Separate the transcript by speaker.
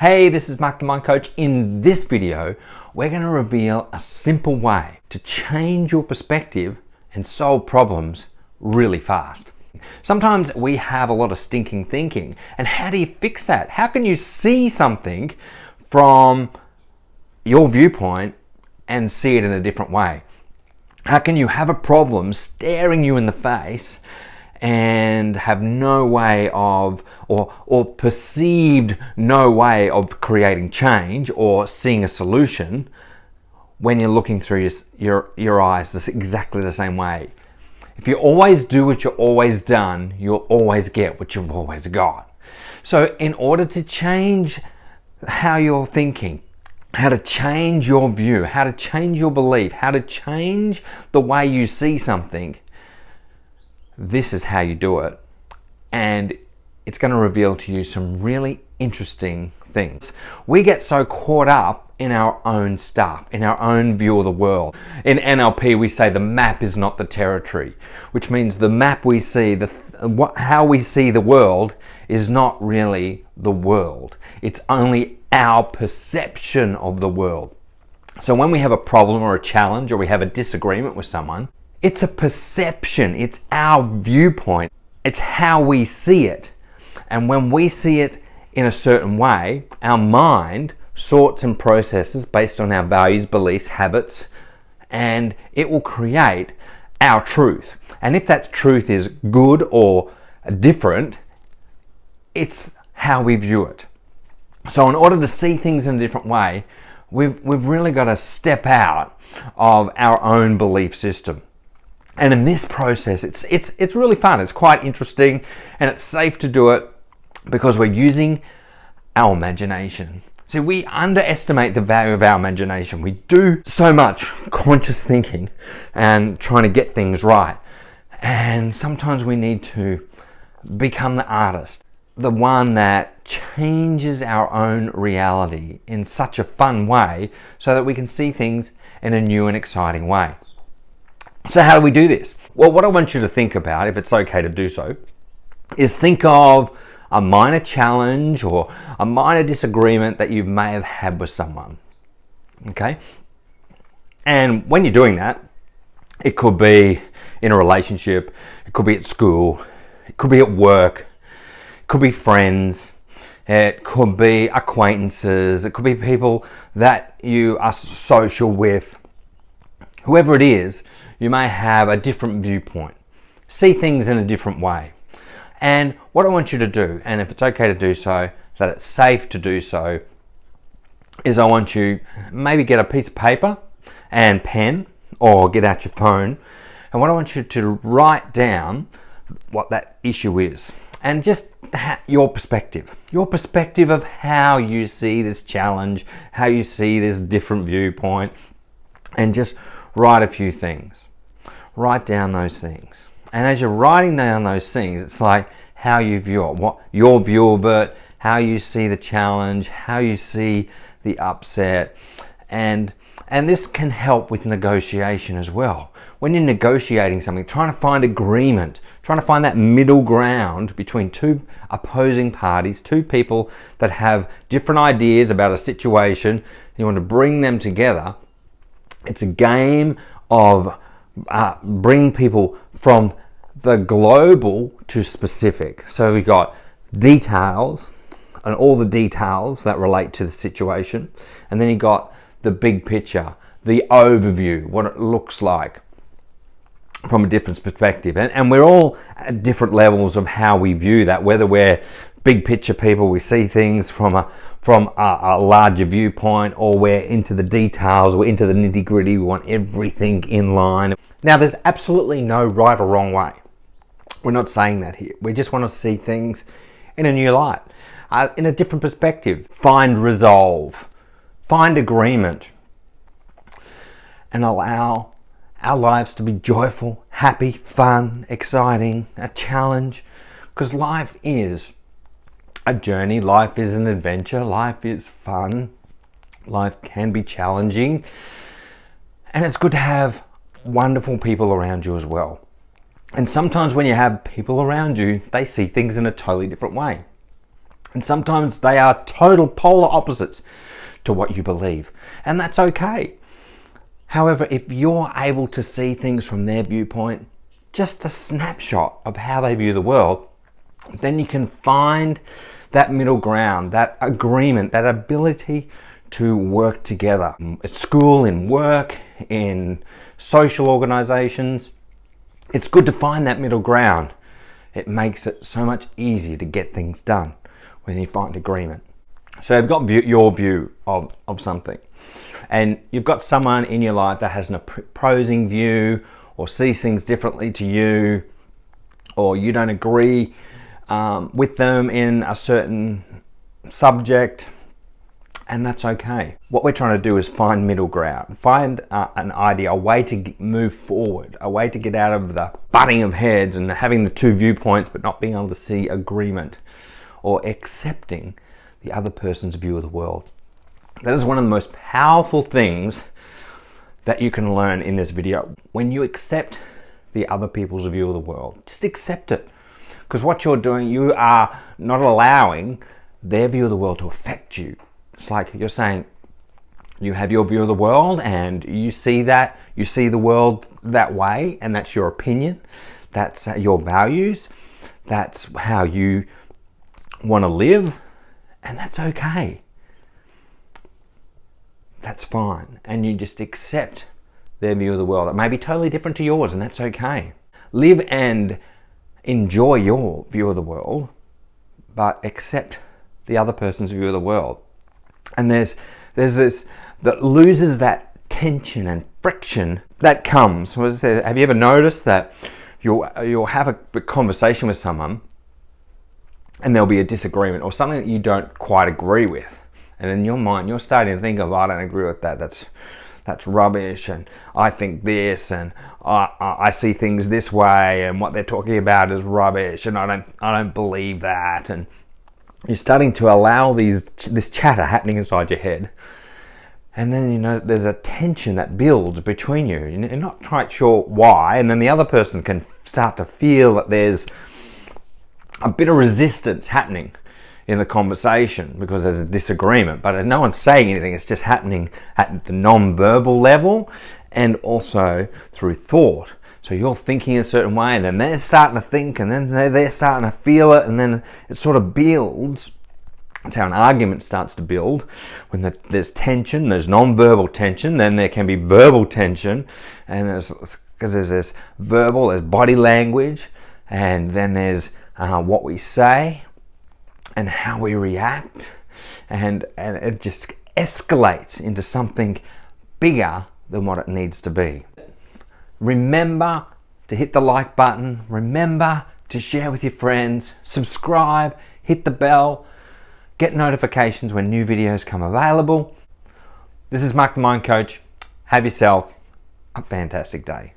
Speaker 1: Hey, this is Mark the Mind Coach. In this video, we're going to reveal a simple way to change your perspective and solve problems really fast. Sometimes we have a lot of stinking thinking, and how do you fix that? How can you see something from your viewpoint and see it in a different way? How can you have a problem staring you in the face and have no way of, or perceived no way of creating change or seeing a solution when you're looking through your eyes exactly the same way? If you always do what you've always done, you'll always get what you've always got. So in order to change how you're thinking, how to change your view, how to change your belief, how to change the way you see something, this is how you do it. And it's going to reveal to you some really interesting things. We get so caught up in our own stuff, in our own view of the world. In NLP, we say the map is not the territory, which means the map we see, how we see the world is not really the world. It's only our perception of the world. So when we have a problem or a challenge, or we have a disagreement with someone, it's a perception, it's our viewpoint, it's how we see it. And when we see it in a certain way, our mind sorts and processes based on our values, beliefs, habits, and it will create our truth. And if that truth is good or different, it's how we view it. So in order to see things in a different way, we've really got to step out of our own belief system. And in this process, it's really fun. It's quite interesting, and it's safe to do it because we're using our imagination. See, we underestimate the value of our imagination. We do so much conscious thinking and trying to get things right. And sometimes we need to become the artist, the one that changes our own reality in such a fun way so that we can see things in a new and exciting way. So how do we do this? Well, what I want you to think about, if it's okay to do so, is think of a minor challenge or a minor disagreement that you may have had with someone. Okay? And when you're doing that, it could be in a relationship, it could be at school, it could be at work, it could be friends, it could be acquaintances, it could be people that you are social with. Whoever it is, you may have a different viewpoint, see things in a different way. And what I want you to do, and if it's okay to do so, that it's safe to do so, is I want you maybe get a piece of paper and pen, or get out your phone, and what I want you to write down what that issue is. And just your perspective of how you see this challenge, how you see this different viewpoint, and just write a few things. Write down those things. And as you're writing down those things, it's like how you view it, what your view of it, how you see the challenge, how you see the upset. And this can help with negotiation as well. When you're negotiating something, trying to find agreement, trying to find that middle ground between two opposing parties, two people that have different ideas about a situation, you want to bring them together. It's a game of bring people from the global to specific. So we've got details and all the details that relate to the situation, and then you got the big picture, the overview, what it looks like from a different perspective. And we're all at different levels of how we view that, whether we're big picture people, we see things from a larger viewpoint, or we're into the details, we're into the nitty gritty, we want everything in line. Now, there's absolutely no right or wrong way. We're not saying that here. We just want to see things in a new light, in a different perspective. Find resolve, find agreement, and allow our lives to be joyful, happy, fun, exciting, a challenge. Because life is a journey, life is an adventure, life is fun, life can be challenging, and it's good to have wonderful people around you as well. And sometimes when you have people around you, they see things in a totally different way. And sometimes they are total polar opposites to what you believe. And that's okay. However, if you're able to see things from their viewpoint, just a snapshot of how they view the world, then you can find that middle ground, that agreement, that ability to work together. At school, in work, in social organizations, it's good to find that middle ground. It makes it so much easier to get things done when you find agreement. So you've got your view of something, and you've got someone in your life that has an opposing view or sees things differently to you, or you don't agree with them in a certain subject, and that's okay. What we're trying to do is find middle ground, find an idea, a way to move forward, a way to get out of the butting of heads and having the two viewpoints but not being able to see agreement or accepting the other person's view of the world. That is one of the most powerful things that you can learn in this video. When you accept the other people's view of the world, just accept it. Because what you're doing, you are not allowing their view of the world to affect you. It's like you're saying, you have your view of the world and you see that, you see the world that way, and that's your opinion, that's your values, that's how you want to live, and that's okay. That's fine. And you just accept their view of the world. It may be totally different to yours, and that's okay. Live and enjoy your view of the world, but accept the other person's view of the world. And there's this that loses that tension and friction that comes. Have you ever noticed that you'll have a conversation with someone and there'll be a disagreement or something that you don't quite agree with, and in your mind you're starting to think of, I don't agree with that, that's rubbish, and I think this, and I see things this way, and what they're talking about is rubbish, and I don't believe that. And you're starting to allow this chatter happening inside your head, and then there's a tension that builds between you. You're not quite sure why, and then the other person can start to feel that there's a bit of resistance happening in the conversation because there's a disagreement, but no one's saying anything. It's just happening at the non-verbal level and also through thought. So you're thinking a certain way, and then they're starting to think, and then they're starting to feel it, and then it sort of builds. That's how an argument starts to build. When there's tension, there's non-verbal tension, then there can be verbal tension, and because there's this verbal, there's body language, and then there's what we say and how we react, and it just escalates into something bigger than what it needs to be. Remember to hit the like button, remember to share with your friends, subscribe, hit the bell, get notifications when new videos come available. This is Mark the Mind Coach. Have yourself a fantastic day.